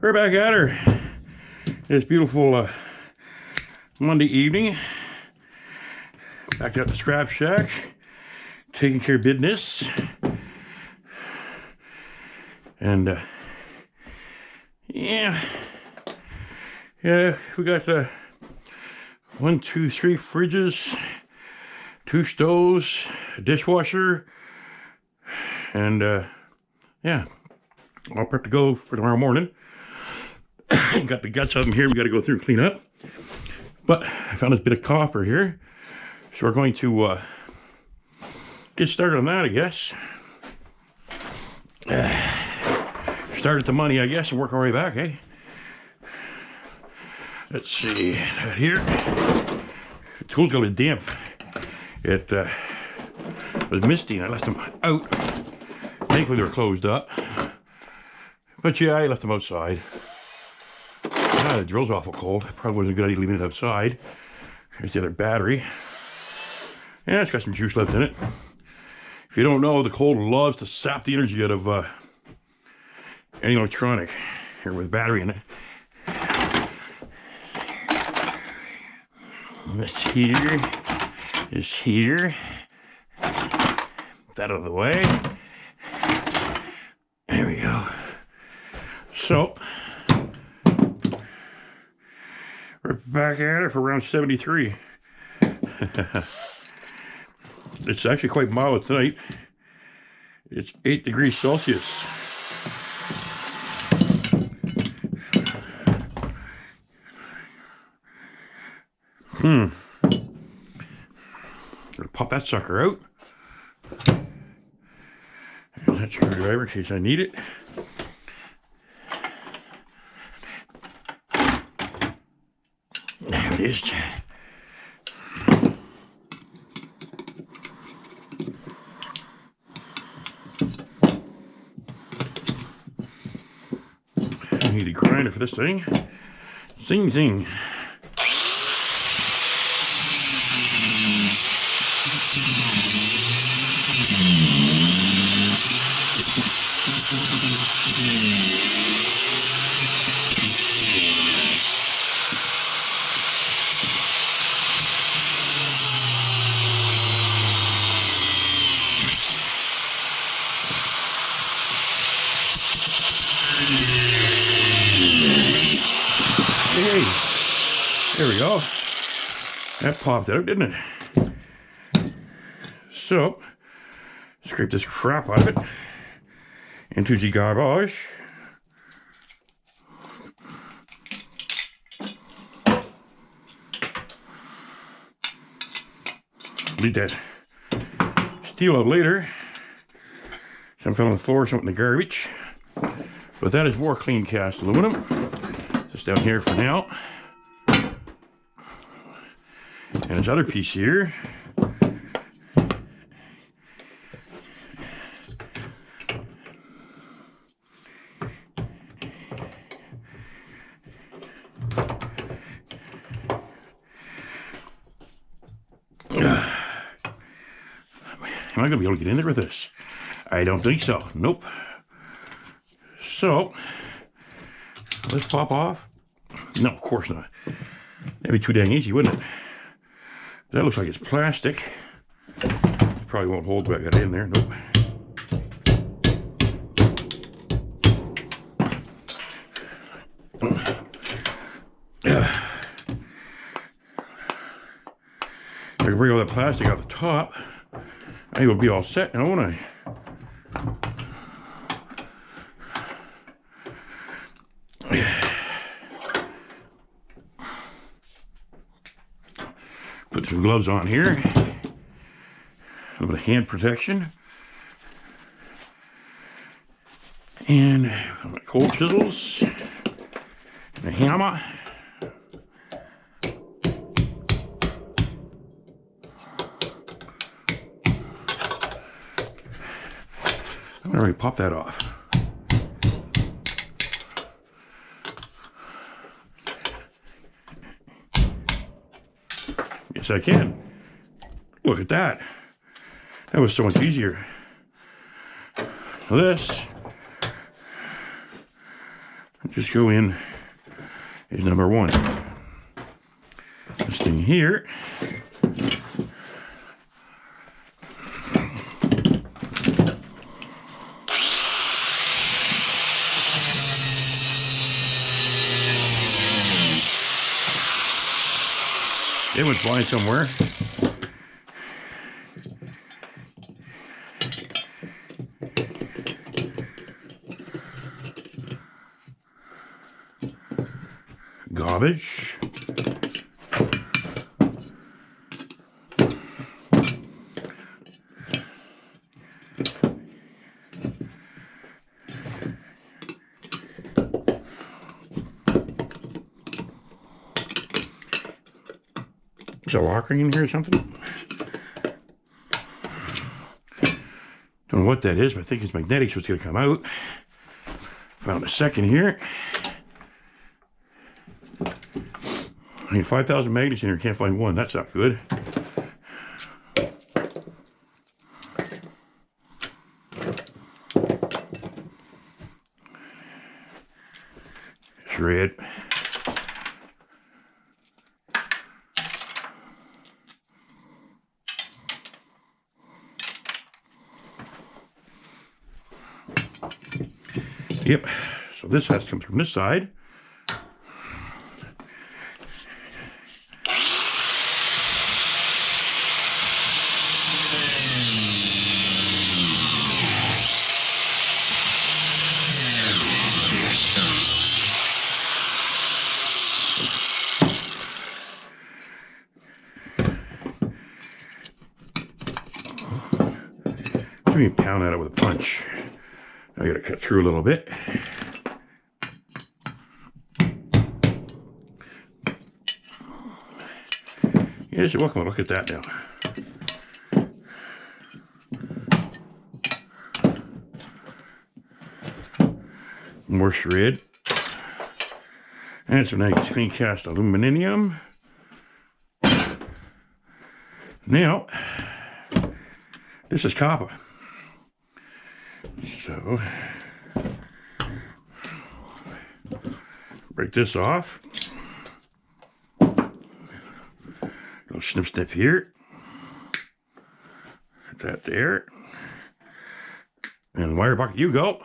We're back at her. It's beautiful Monday evening. Back at the scrap shack, taking care of business. And yeah, we got 1, 2, 3 fridges, 2 stoves, a dishwasher, and yeah, all prepped to go for tomorrow morning. Got the guts of them here we got to go through and clean up. But I found this bit of copper here, so we're going to get started on that, I guess. Start at the money, I guess, and work our way back, eh? Let's see, right here. The tool's got a bit damp. It was misty and I left them out. Thankfully they were closed up. But yeah, I left them outside. The drill's awful cold. Probably wasn't a good idea leaving it outside. Here's the other battery. Yeah, it's got some juice left in it. If you don't know, the cold loves to sap the energy out of any electronic. Here with a battery in it. This heater is here. Get that out of the way. There we go. So, we're back at it for around 73. It's actually quite mild tonight. It's 8 degrees Celsius. Gonna pop that sucker out. There's that screwdriver in case I need it. There it is. I need a grinder for this thing. Zing zing. Hey, there we go. That popped out, didn't it? So, scrape this crap out of it into the garbage. Need that steel out later. Some fell on the floor, something in the garbage. But that is more clean cast aluminum. Just down here for now. And this other piece here. Am I going to be able to get in there with this? I don't think so. Nope. So, let's pop off. No, of course not. That'd be too dang easy, wouldn't it? That looks like it's plastic. Probably won't hold what I got in there. Nope. I can bring all that plastic out the top. I think it'll be all set now, won't I? Put some gloves on here. A little bit of hand protection. And my cold chisels. And a hammer. I'm gonna pop that off. Yes, I can. Look at that. That was so much easier. So this, just go in is number one. This thing here. It went flying somewhere. Garbage. Is there a locker in here or something? Don't know what that is, but I think it's magnetics was going to come out. Found a second here. I need 5,000 magnets in here, can't find one. That's not good. Shred. Yep, so this has to come from this side. Give me a pound at it with a punch. I gotta cut through a little bit. Yes, you're welcome. Look at that now. More shred. And some nice clean cast aluminum. Now, this is copper. So, break this off. Little snip here. Put that there. And wire bucket you go.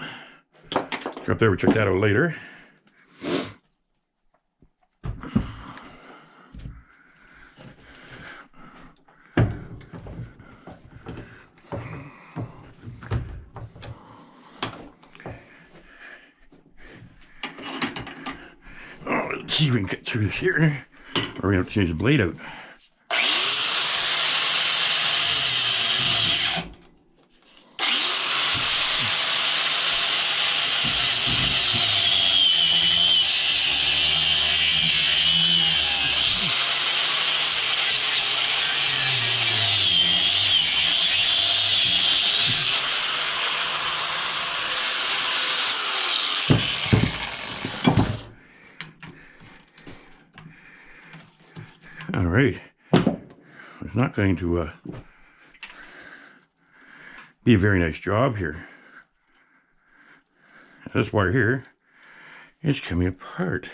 Go up there, we'll check that out later. Let's see if we can get through this here. Or we're gonna have to change the blade out. All right, it's not going to be a very nice job here. This wire here is coming apart.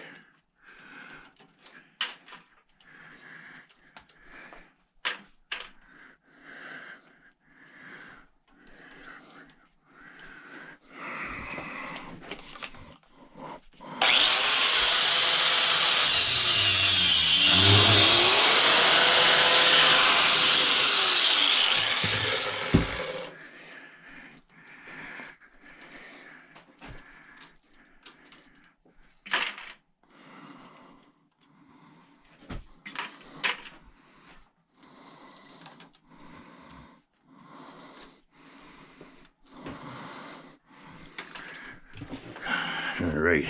All right.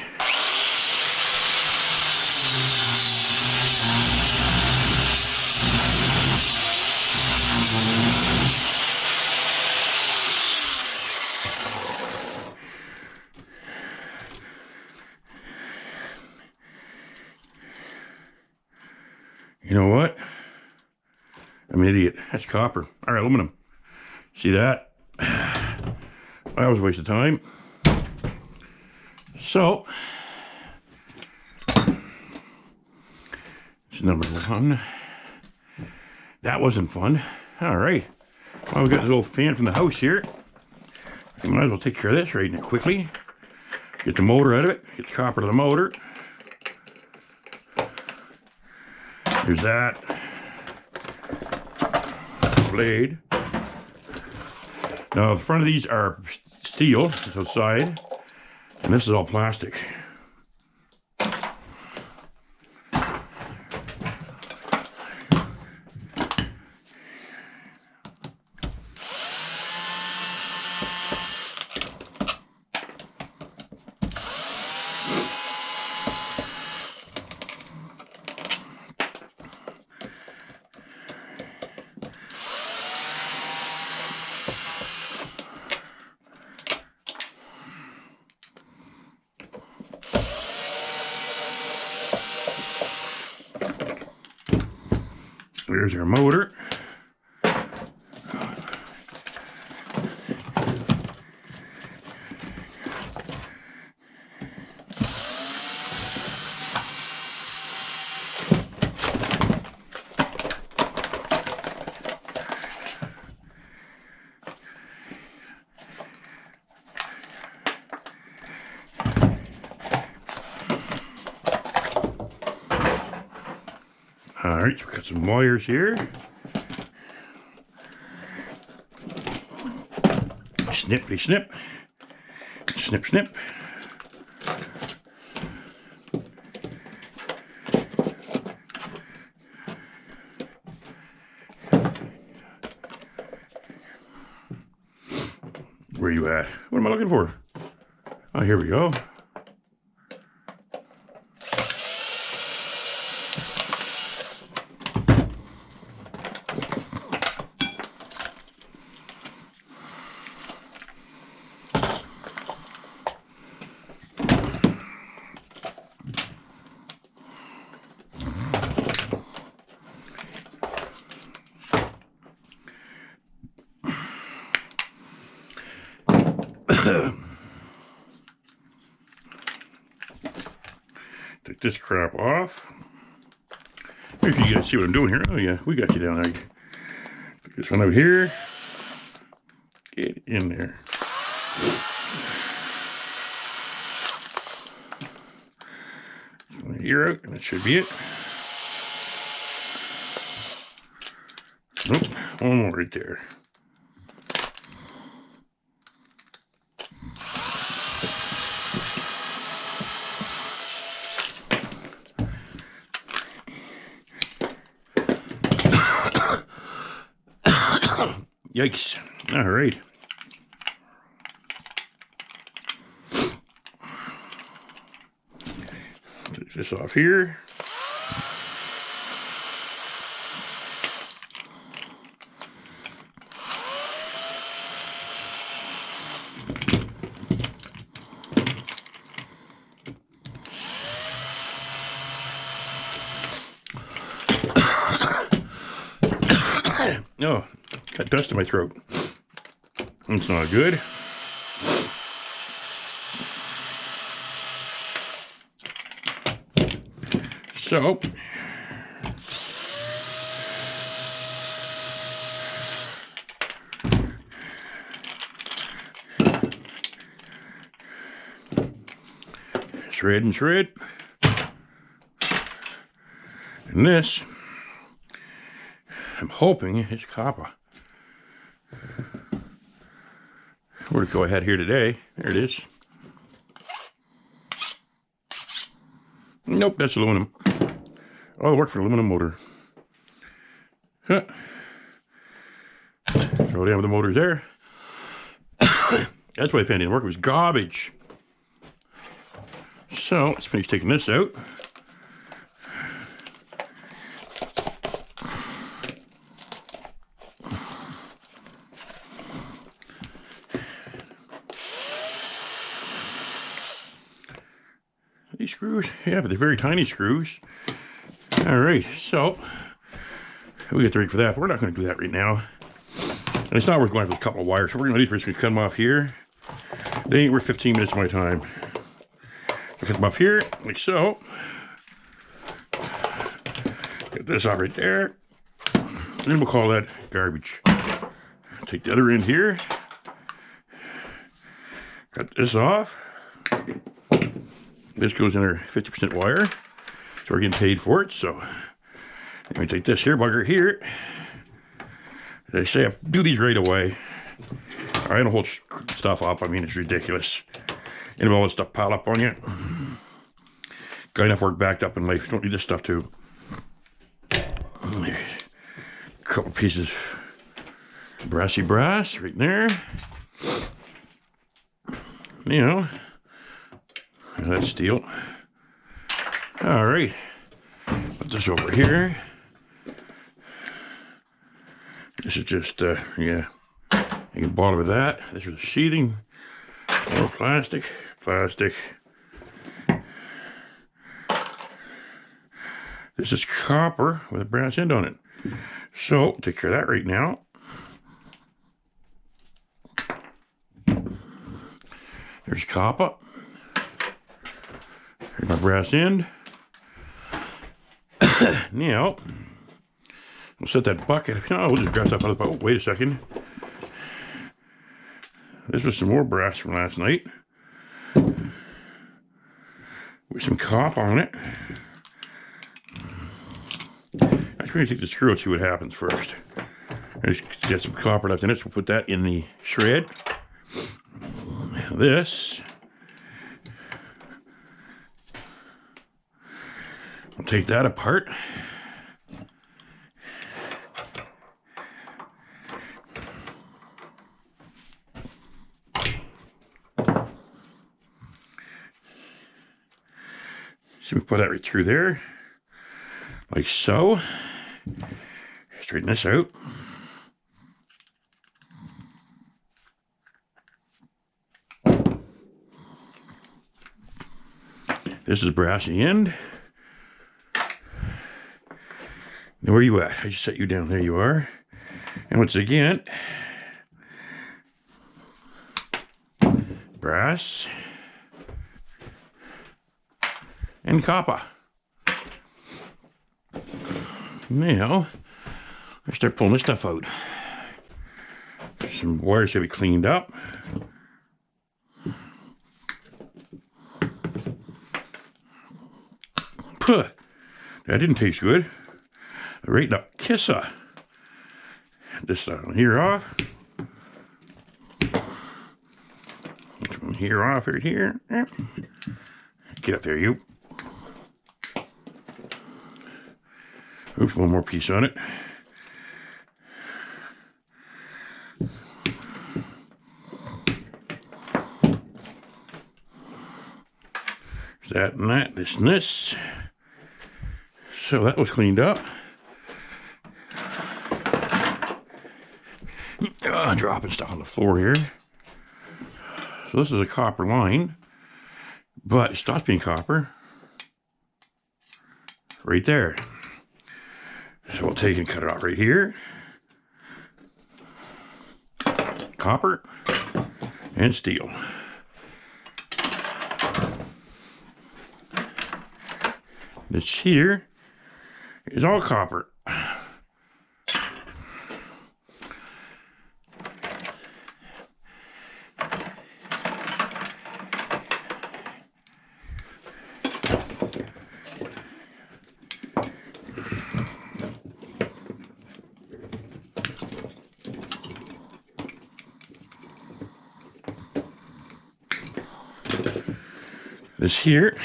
You know what? I'm an idiot. That's copper. All right, aluminum. See that? That was a waste of time. So, That's number one. That wasn't fun. All right. Well, we got this little fan from the house here. We might as well take care of this right now quickly. Get the motor out of it. Get the copper to the motor. There's that. Blade. Now, the front of these are steel. It's outside. And this is all plastic. There's our motor. All right, so we got some wires here. Snippity snip. Snip, snip. Where are you at? What am I looking for? Oh, here we go. Take this crap off. If you guys see what I'm doing here. Oh yeah, we got you down there. Put this one over here. Get in there. Ear out, and that should be it. Nope, one more right there. Yikes. All right. Take this off here. Oh, got dust in my throat. That's not good. So, shred and shred. And this, I'm hoping it's copper. Where'd it go ahead here today? There it is. Nope, that's aluminum. Oh, it worked for an aluminum motor. Huh. Throw down with the motors there. That's why I found it didn't work. It was garbage. So let's finish taking this out. These screws, yeah, but they're very tiny screws. All right, so we get the rig for that, but we're not going to do that right now. And it's not worth going for a couple of wires. So we're going to cut them off here. They ain't worth 15 minutes of my time. So cut them off here, like so. Get this off right there. And we'll call that garbage. Take the other end here. Cut this off. This goes in our 50% wire. So we're getting paid for it. So let me take this here bugger here. As I say, I do these right away. I don't hold stuff up. I mean, it's ridiculous. And all this stuff pile up on you. Got enough work backed up in life. Don't need this stuff too. A couple pieces of brassy brass right there. You know, that's steel. All right, put this over here. This is just, yeah, you can bottom of that. This is the sheathing. More plastic. This is copper with a brass end on it. So, take care of that right now. There's copper. Here's my brass end. Now, we'll set that bucket. No, we'll just grab stuff out of the bucket. Oh, wait a second. This was some more brass from last night. With some copper on it. I'm going to take the screw and see what happens first. I just get some copper left in it, so we'll put that in the shred. This, we'll take that apart. So we put that right through there, like so. Straighten this out. This is brassy end. Now where you at? I just set you down. There you are. And once again, brass and copper. Now, I start pulling this stuff out. Some wires have to be cleaned up. Puh, that didn't taste good. Right now, kissa. This here off. This one here off right here. Get up there, you. Oops, one more piece on it. There's that and that, this and this. So that was cleaned up. Dropping stuff on the floor here. So this is a copper line, but it stops being copper right there. So we'll take and cut it off right here. Copper and steel. This here is all copper. This here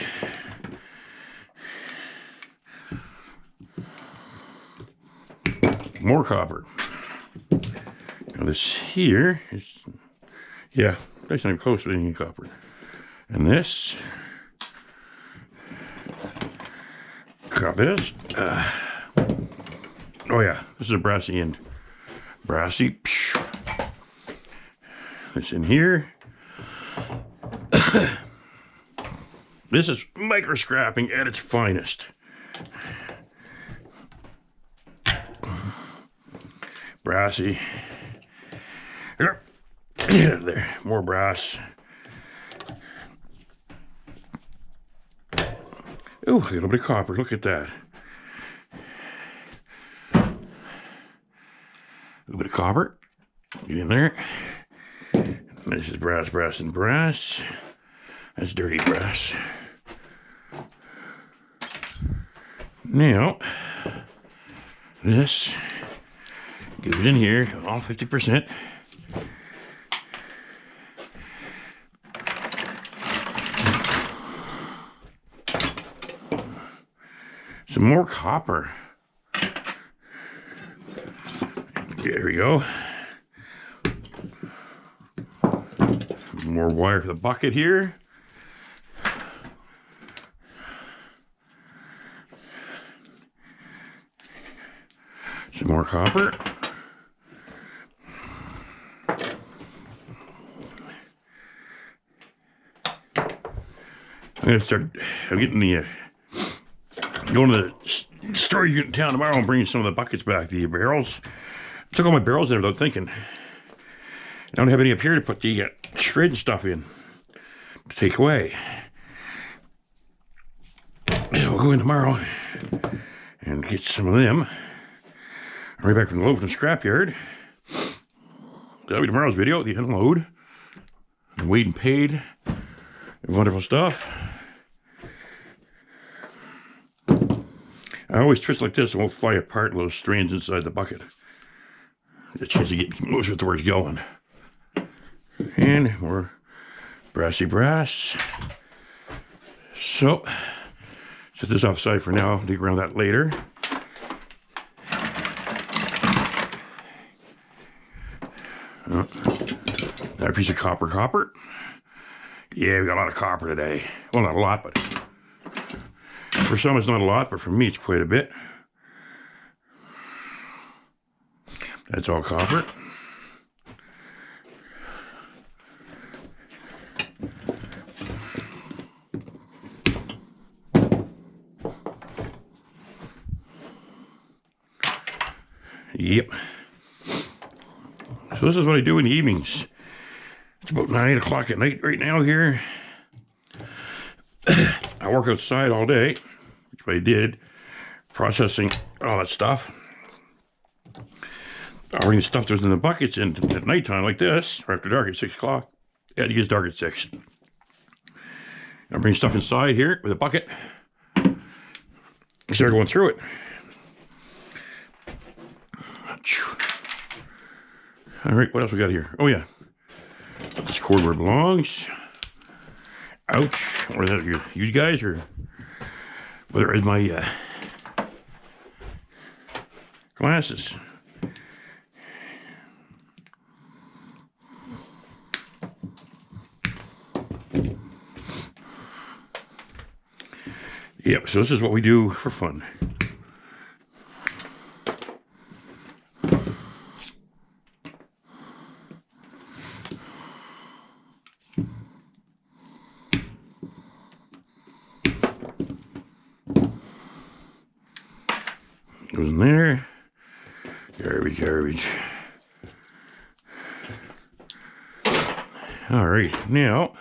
more copper. Now this here is, yeah, that's not even close to any copper. And this, got this. Oh yeah, this is a brassy end. Brassy. This in here. This is micro scrapping at its finest. Brassy. There, more brass. Oh, a little bit of copper. Look at that. little bit of copper. Get in there. This is brass, brass, and brass. That's dirty brass. Now, this goes in here, all 50%. Some more copper. There we go. More wire for the bucket here. Some more copper. I'm getting the, going to the store in town tomorrow and bringing some of the buckets back, the barrels. I took all my barrels in without thinking. I don't have any up here to put the shred stuff in to take away. So we'll go in tomorrow and get some of them. Right back from the Loveton scrapyard. That'll be tomorrow's video, the unload. Weighed and paid. Wonderful stuff. I always twist like this and won't fly apart those strands inside the bucket. Just chance to get most of it to where it's going. And more brassy brass. So, set this offside for now. Dig around that later. Another piece of copper. Yeah, we got a lot of copper today. Well, not a lot, but for some it's not a lot, but for me it's quite a bit. That's all copper. Yep. So this is what I do in the evenings. It's about 9, 8 o'clock at night right now here. I work outside all day, which I did, processing all that stuff. I'll bring the stuff that's in the buckets in at nighttime like this, or after dark at 6 o'clock. Yeah, it gets dark at 6. I'll bring stuff inside here with a bucket. Start going through it. All right, what else we got here? Oh yeah, this cord where it belongs. Ouch! Or is that you guys, or whether it's my glasses? Yep. So this is what we do for fun. Goes in there. Garbage. All right, now.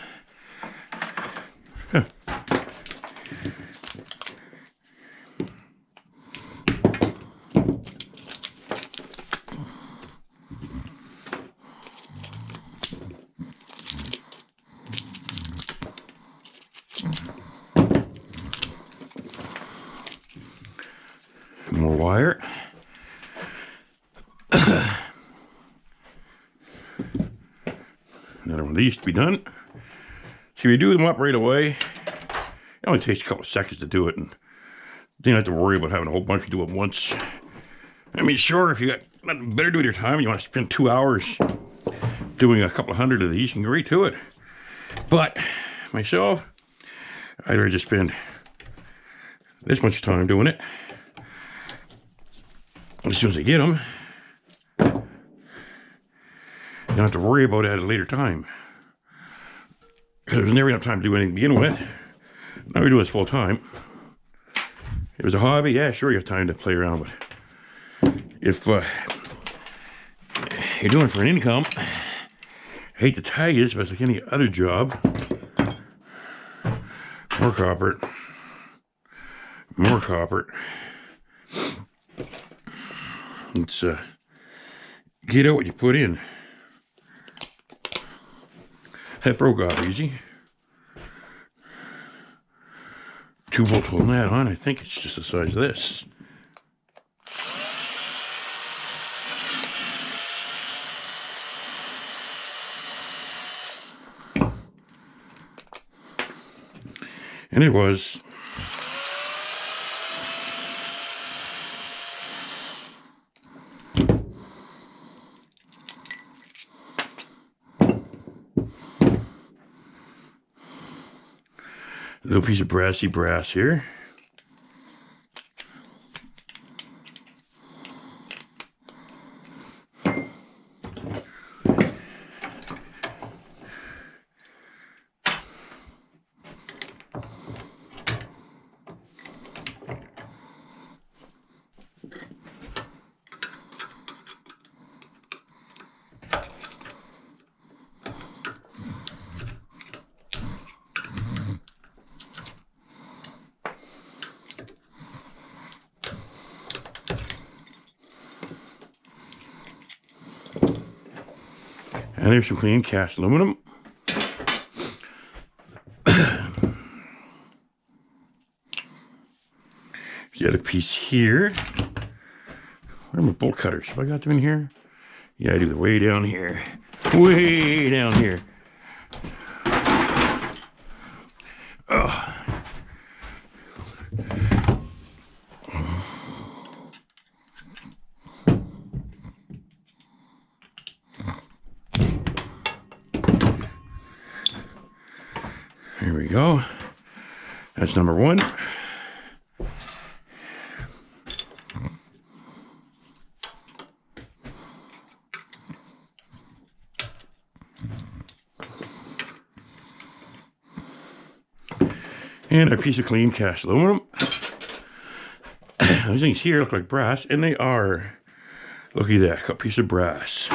More wire. Another one of these to be done. See, we do them up right away. It only takes a couple of seconds to do it, and you don't have to worry about having a whole bunch to do at once. I mean, sure, if you got nothing better to do with your time, you want to spend 2 hours doing a couple of hundred of these, you can go right to it. But myself, I'd rather just spend this much time doing it. As soon as I get them, you don't have to worry about it at a later time. Because there's never enough time to do anything to begin with. Now we do this full time. If it was a hobby, yeah, sure, you have time to play around. But if you're doing it for an income, I hate to tell you this, but it's like any other job. More copper. It's get out what you put in. That broke off easy. 2 bolts holding that on. I think it's just the size of this. And it was. A little piece of brassy brass here. And there's some clean cast aluminum. There's the other piece here. Where are my bolt cutters? Have I got them in here? Yeah, I do. They're way down here. Way down here. Oh. Here we go. That's number 1. And a piece of clean cast aluminum. Those things here look like brass, and they are. Look at that, a piece of brass.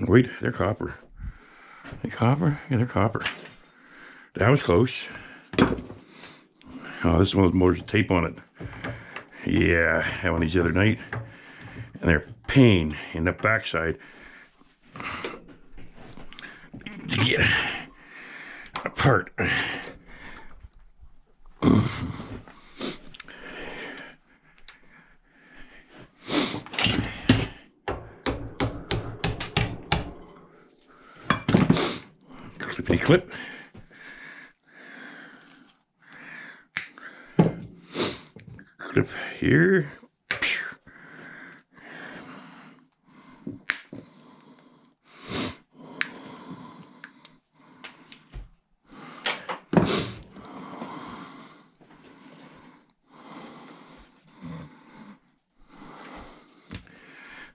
Wait, they're copper. They copper? Yeah, they're copper. That was close. Oh, this is one of those motors with tape on it. Yeah, I had one of these the other night. And they're a pain in the backside to get apart. Clippity clip. Clip here.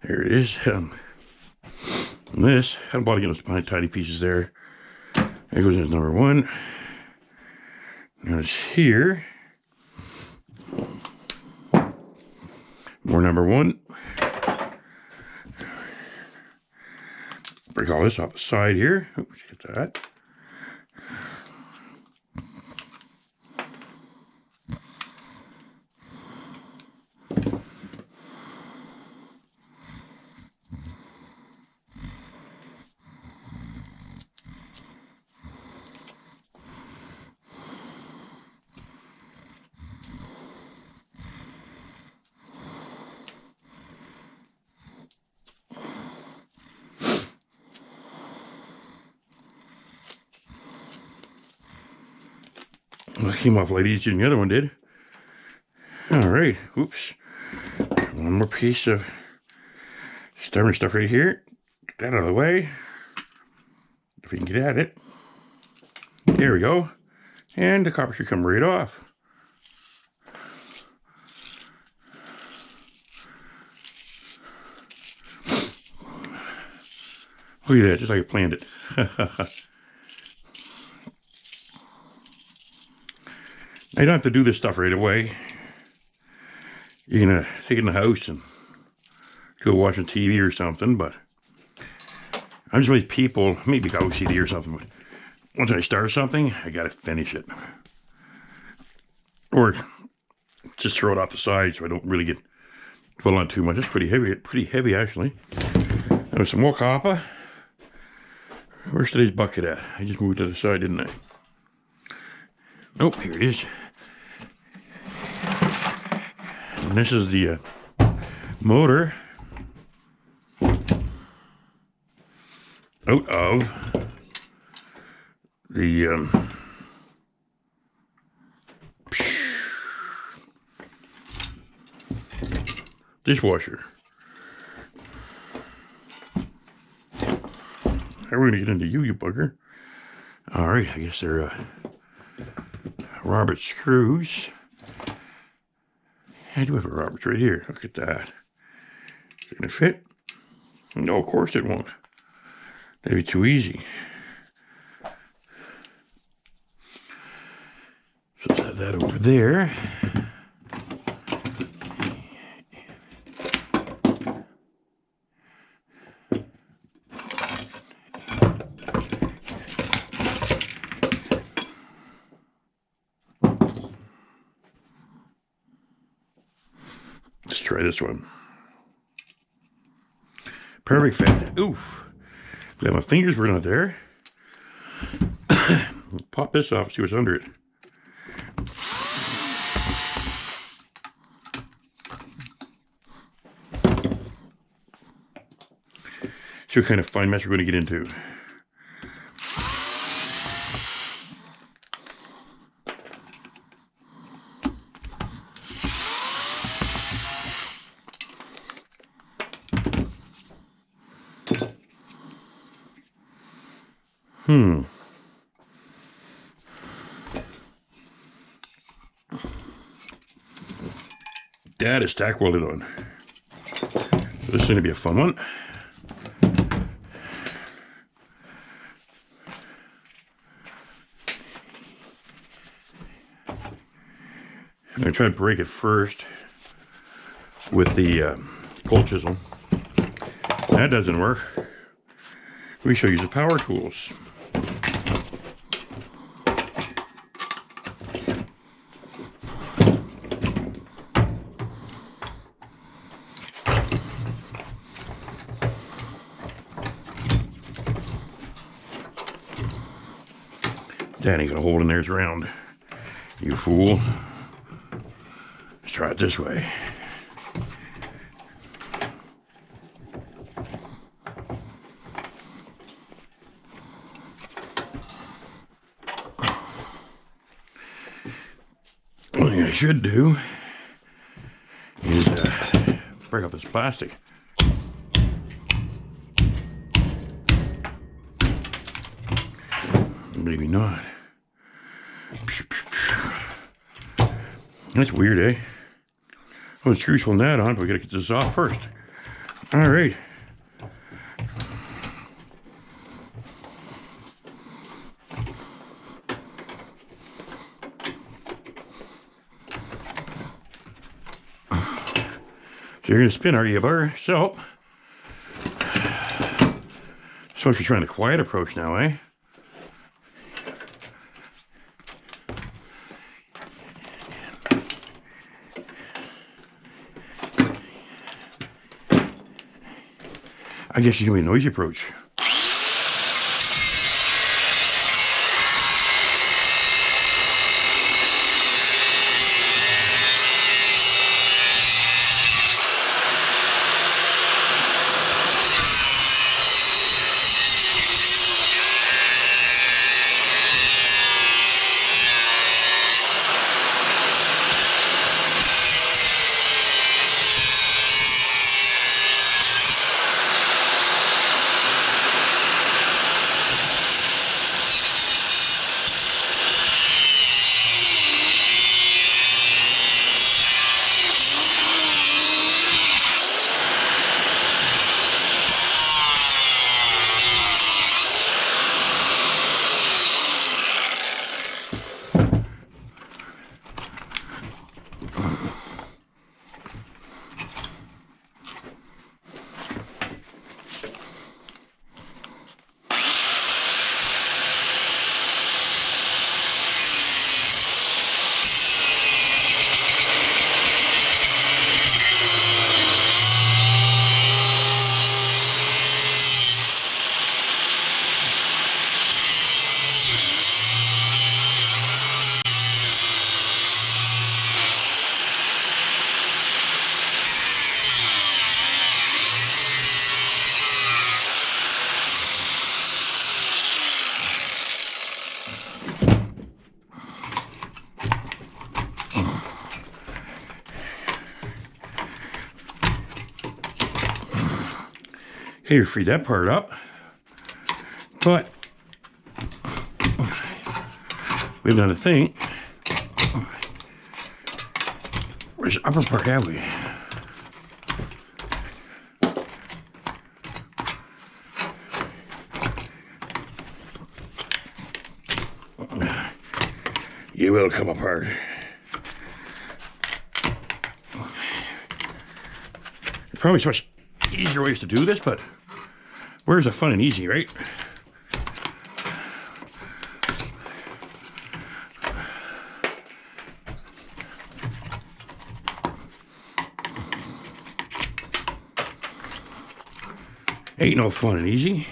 There it is. And this, I don't bother getting those tiny pieces there. There goes into number 1. Now it's here. More number 1. Break all this off the side here. Oops, get that. Well, that came off a lot easier than the other one did. All right, oops. One more piece of stubborn stuff right here. Get that out of the way. If we can get at it. There we go. And the copper should come right off. Look at that, just like I planned it. You don't have to do this stuff right away. You're gonna take it in the house and go watching TV or something, but I'm just one of these people, maybe OCD or something, but once I start something, I gotta finish it. Or just throw it off the side so I don't really get Well, not too much. It's pretty heavy actually. There's some more copper. Where's today's bucket at? I just moved to the side, didn't I? Nope, here it is. And this is the motor out of the dishwasher. How are we gonna get into you bugger? All right, I guess they're Robert screws. I do have a Roberts right here. Look at that. Is it gonna fit? No, of course it won't. That'd be too easy. So let's have that over there. Let's try this one. Perfect fit. Oof. Got my fingers were not there. Pop this off, see what's under it. See what kind of fine mess we're going to get into. That is tack welded on. So this is going to be a fun one. I'm going to try to break it first with the cold chisel. That doesn't work. We shall use the power tools. That ain't got a hole in there, it's round. You fool. Let's try it this way. One thing I should do is break off this plastic. Maybe not. That's weird, eh? Oh, the screws holding that on, but we gotta get this off first. All right. So you're gonna spin, are you, bugger? So if you're trying the quiet approach now, eh? I guess you can be a noisy approach. Here, free that part up. But we haven't done a thing. Where's the upper part, have we? You will come apart. There's probably so much easier ways to do this, but where's the fun and easy, right? Ain't no fun and easy.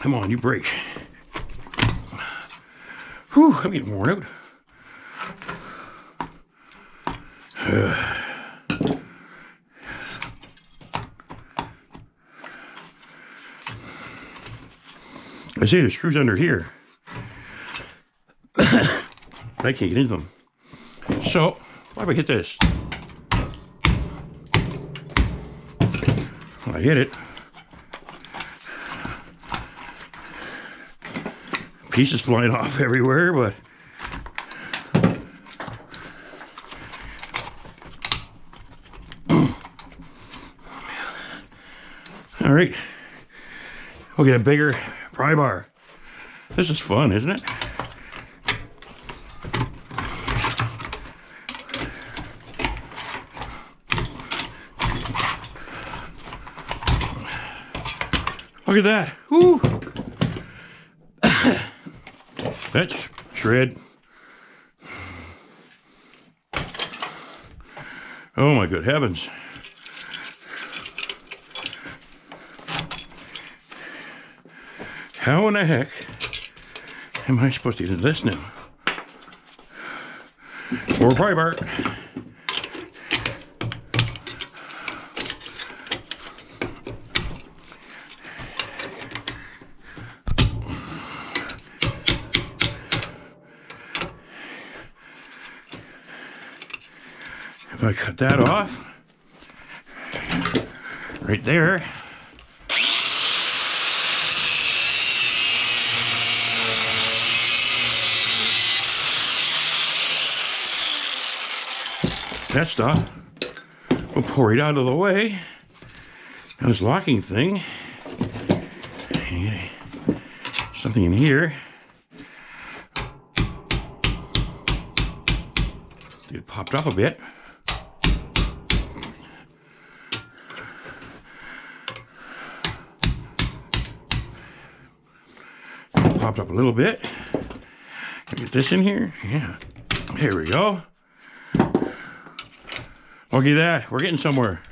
Come on, you break. Whew, I'm getting worn out. I say there's screws under here. I can't get into them. So, why do I hit this? I hit it. Pieces flying off everywhere, but all right, we'll get a bigger pry bar. This is fun, isn't it? Look at that. Woo! That's shred. Oh my good heavens. How in the heck am I supposed to do this now? More pry bar. If I cut that off, right there, that stuff will pour it out of the way. Now this locking thing, something in here. It popped up a bit. Popped up a little bit. Get this in here. Yeah. Here we go. Look at that. We're getting somewhere.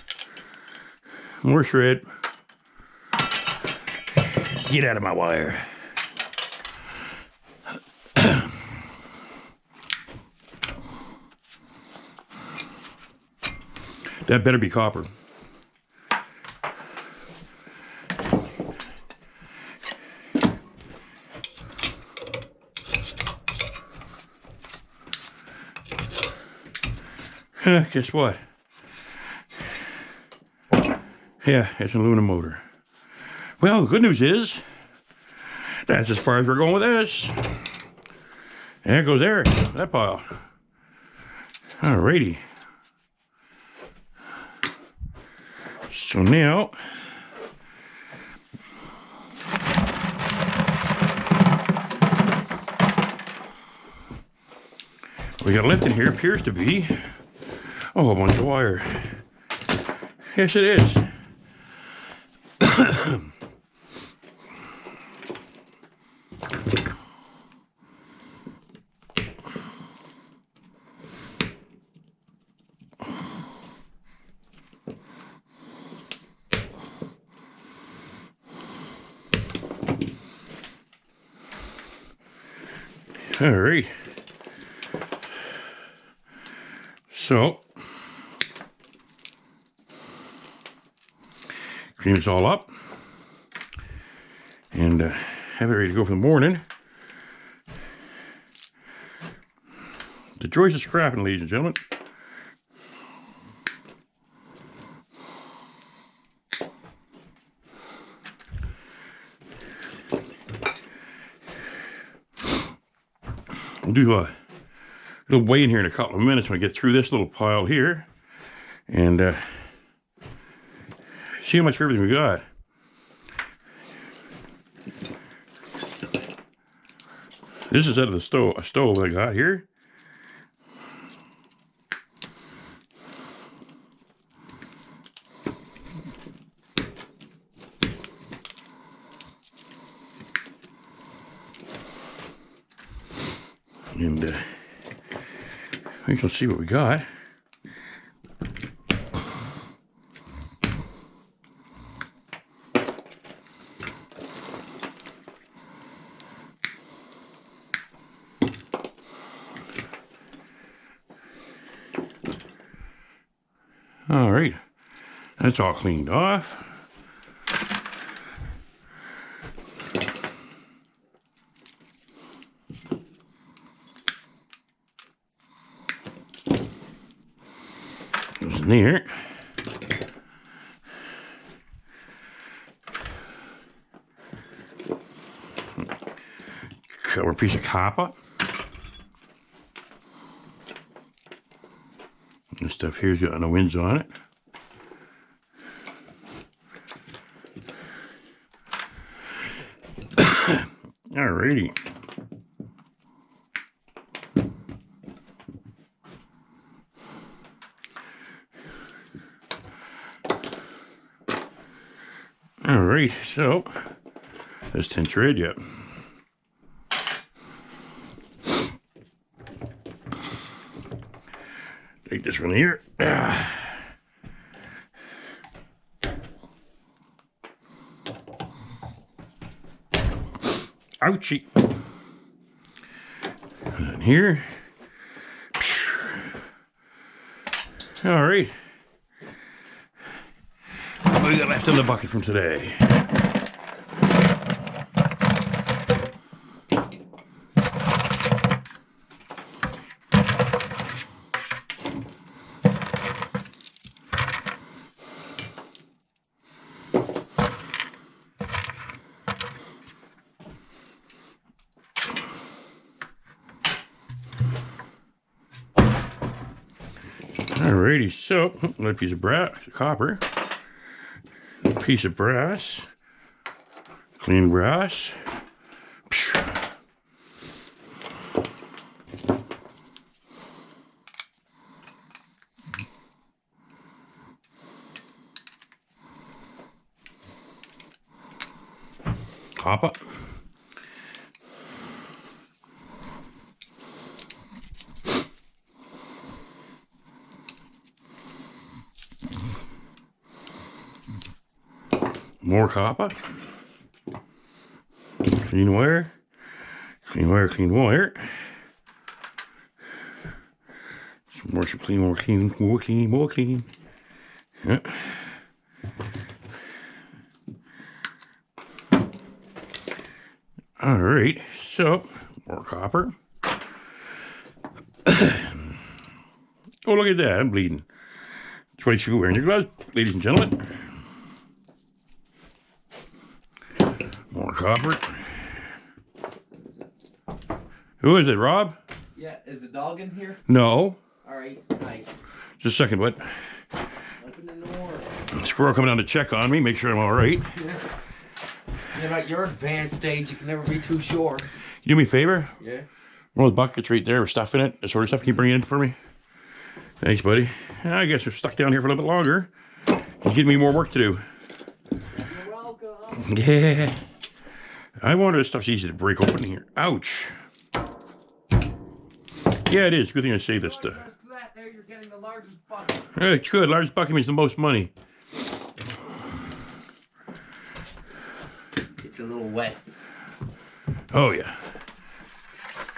More shred. Get out of my wire. That better be copper. Guess what? Yeah, it's an aluminum motor. Well, the good news is that's as far as we're going with this. And it goes there, that pile. Alrighty. So now we got left in here, appears to be a whole bunch of wire. Yes, it is. All right. So, clean this all up and have it ready to go for the morning. The joys of scrapping, ladies and gentlemen. We'll do a little weigh in here in a couple of minutes when I get through this little pile here. And see how much of everything we got. This is out of the stove, a stove I got here. And we can see what we got. All right, that's all cleaned off. Goes in there. Cover a piece of copper. This stuff here's got no winds on it. Alrighty. Alright, so this tint's red yet. Take this one here. Ouchie. And here. All right. What do we got left in the bucket from today? Alrighty, so another piece of brass, copper, a piece of brass, clean brass. Copper. More copper. Clean wire. Clean wire, clean wire. Some clean, more clean, more clean, more clean. Yeah. All right, so more copper. Oh, look at that, I'm bleeding. That's why you should be wearing your gloves, ladies and gentlemen. More copper. Who is it, Rob? Yeah, is the dog in here? No. Alright, hi. Just a second, bud. Open the door. Squirrel coming down to check on me, make sure I'm all right. Yeah, at your advanced stage, you can never be too sure. You do me a favor? Yeah. One of those buckets right there with stuff in it, that sort of stuff. Can you bring it in for me? Thanks, buddy. I guess we're stuck down here for a little bit longer. You give me more work to do. You're welcome. Yeah. I wonder if stuff's easy to break open here. Ouch. Yeah, it is. Good thing I saved this stuff. There you're getting the largest bucket. It's good. Largest bucket means the most money. It's a little wet. Oh, yeah.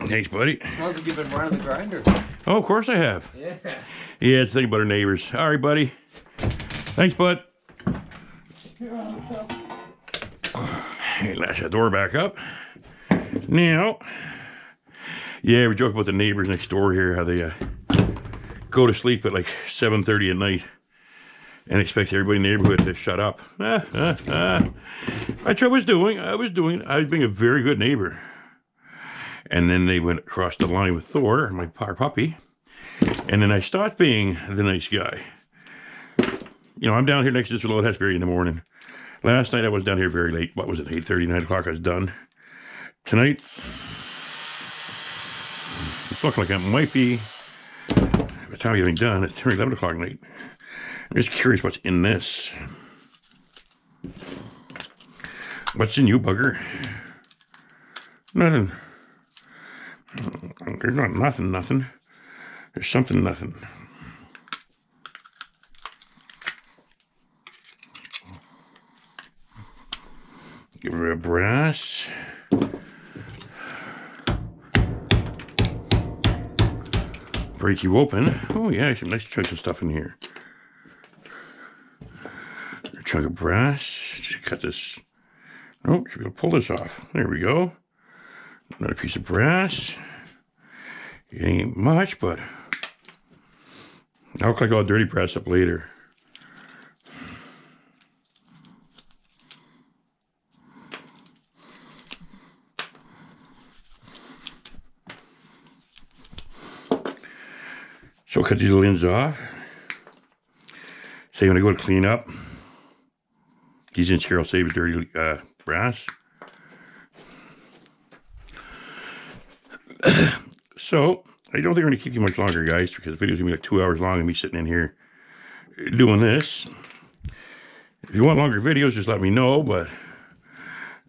Thanks, buddy. It smells like you've been running the grinder. Oh, of course I have. Yeah. Yeah, it's thinking about our neighbors. All right, buddy. Thanks, bud. Hey, latch that door back up. Now, Yeah, we joke about the neighbors next door here, how they go to sleep at like 7:30 at night and expect everybody in the neighborhood to shut up. Which I was doing. I was being a very good neighbor. And then they went across the line with Thor, my puppy. And then I stopped being the nice guy. You know, I'm down here next to this little Hesbury in the morning. Last night I was down here very late. What was it, 8:30, 9 o'clock I was done. Tonight, it's looking like it might be, by the time I'm getting done, it's 11 o'clock at night. I'm just curious what's in this. What's in you, bugger? Nothing. There's not nothing. There's something nothing. Give her a brass. Break you open. Oh yeah, some nice chunks of stuff in here. A chunk of brass. Just cut this. Oh, should be able to pull this off. There we go. Another piece of brass. It ain't much, but I'll collect all the dirty brass up later. So cut these ends off. Say when I go to clean up, these ends here will save dirty brass. So I don't think we're gonna keep you much longer, guys, because the video's gonna be like 2 hours long and me sitting in here doing this. If you want longer videos, just let me know, but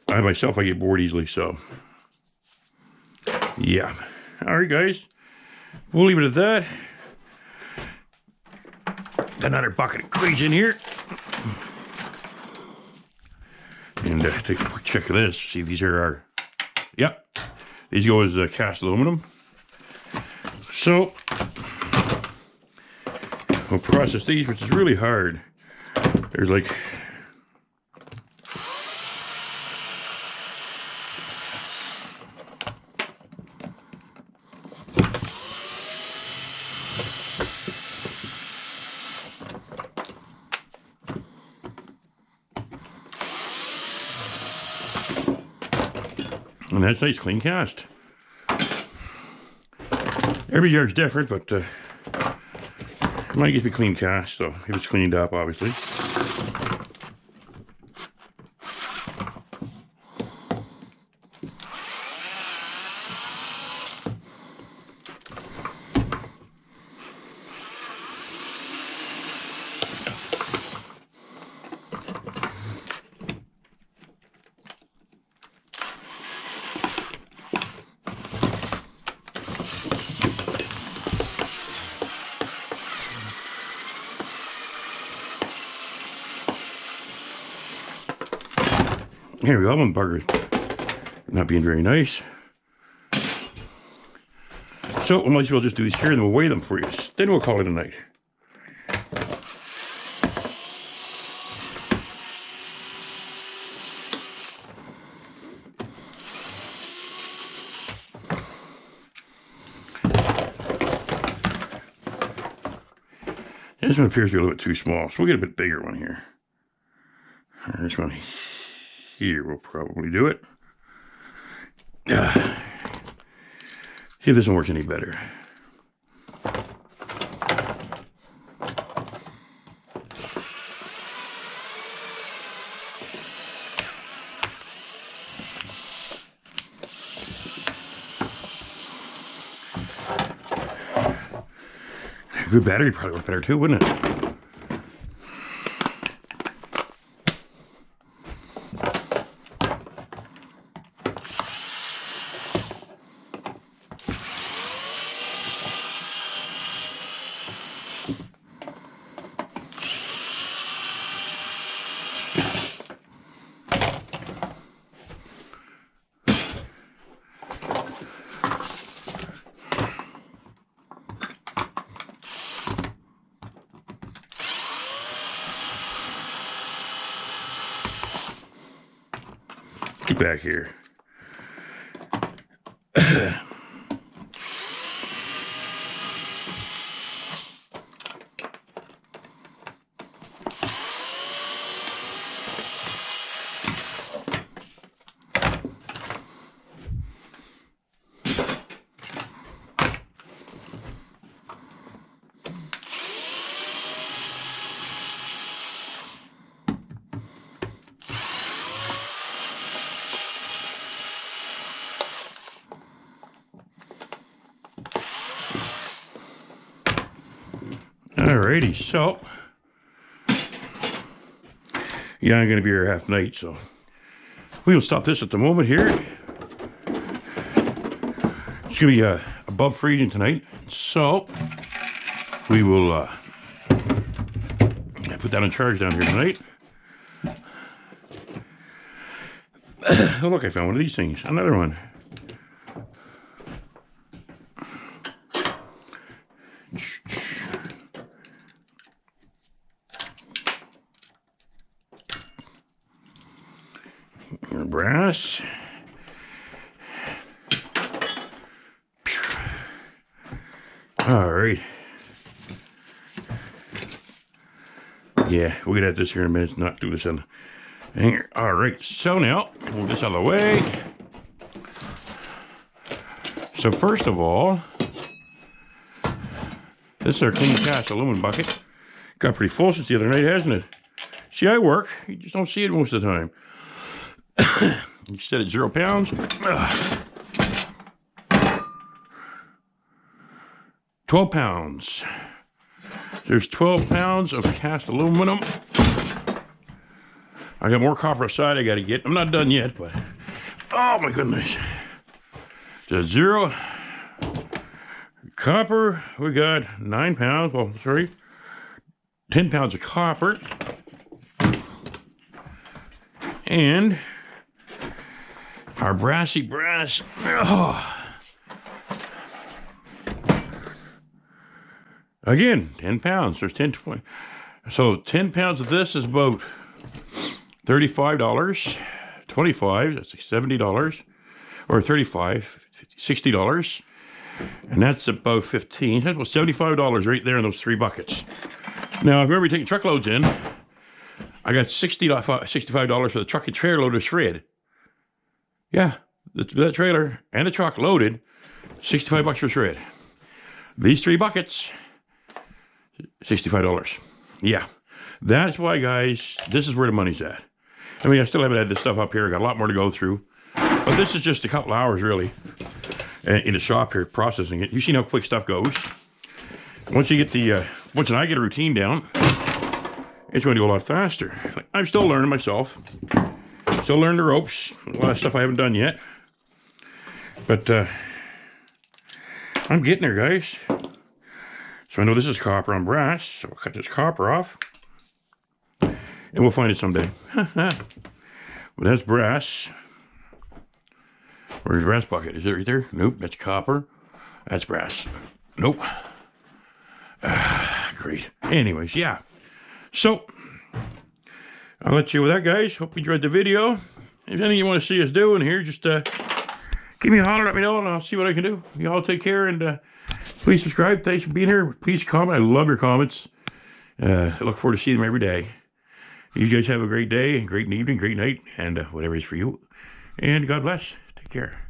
I myself, I get bored easily, so yeah. All right, guys, we'll leave it at that. Got another bucket of crates in here. And take a quick check of this. See, these are our, yep, these go as cast aluminum. So, we'll process these, which is really hard. There's like, and that's nice, clean cast. Every yard's different, but mine gets me clean cast, so if it's cleaned up, obviously. Here we go, one burger not being very nice. So we might as well just do these here and then we'll weigh them for you. Then we'll call it a night. And this one appears to be a little bit too small, so we'll get a bit bigger one here. This one here will probably do it. See if this one works any better. Good battery probably work better too, wouldn't it? Get back here. Alrighty, so yeah, I'm gonna be here half night, so we will stop this at the moment here. It's gonna be above freezing tonight, so we will put that in charge down here tonight. Oh look, I found one of these things. Another one. Brass. All right. Yeah, we'll get at this here in a minute. Not do this on the hanger. All right. So now, move this out of the way. So first of all, this is our clean cast aluminum bucket. Got pretty full since the other night, hasn't it? See, I work. You just don't see it most of the time. You said it's 0 pounds. 12 pounds. There's 12 pounds of cast aluminum. I got more copper aside I got to get. I'm not done yet, but oh my goodness. So 0 copper. We got 9 pounds. Well, sorry, 10 pounds of copper. And our brassy brass. Oh. Again, 10 pounds. There's 10, 20. So 10 pounds of this is about $35. 25, that's like $70. Or 35, $60. And that's about 15. That's about $75 right there in those 3 buckets. Now, if you remember taking truckloads in, I got $65 for the truck and trailer load of shred. Yeah, that trailer and the truck loaded, $65 for shred. These 3 buckets, $65. Yeah, that's why, guys, this is where the money's at. I mean, I still haven't had this stuff up here. I got a lot more to go through. But this is just a couple hours, really, in the shop here, processing it. You've seen how quick stuff goes. Once you get the, once I get a routine down, it's going to go a lot faster. I'm still learning myself. Still learning the ropes. A lot of stuff I haven't done yet. But I'm getting there, guys. So I know this is copper on brass. So we'll cut this copper off. And we'll find it someday. But that's brass. Where's the brass bucket? Is it right there? Nope, that's copper. That's brass. Nope. Great. Anyways, yeah. So, I'll let you with that, guys. Hope you enjoyed the video. If there's anything you want to see us doing here, just give me a holler, let me know, and I'll see what I can do. You all take care, and please subscribe. Thanks for being here. Please comment. I love your comments. I look forward to seeing them every day. You guys have a great day, great evening, great night, and whatever is for you. And God bless. Take care.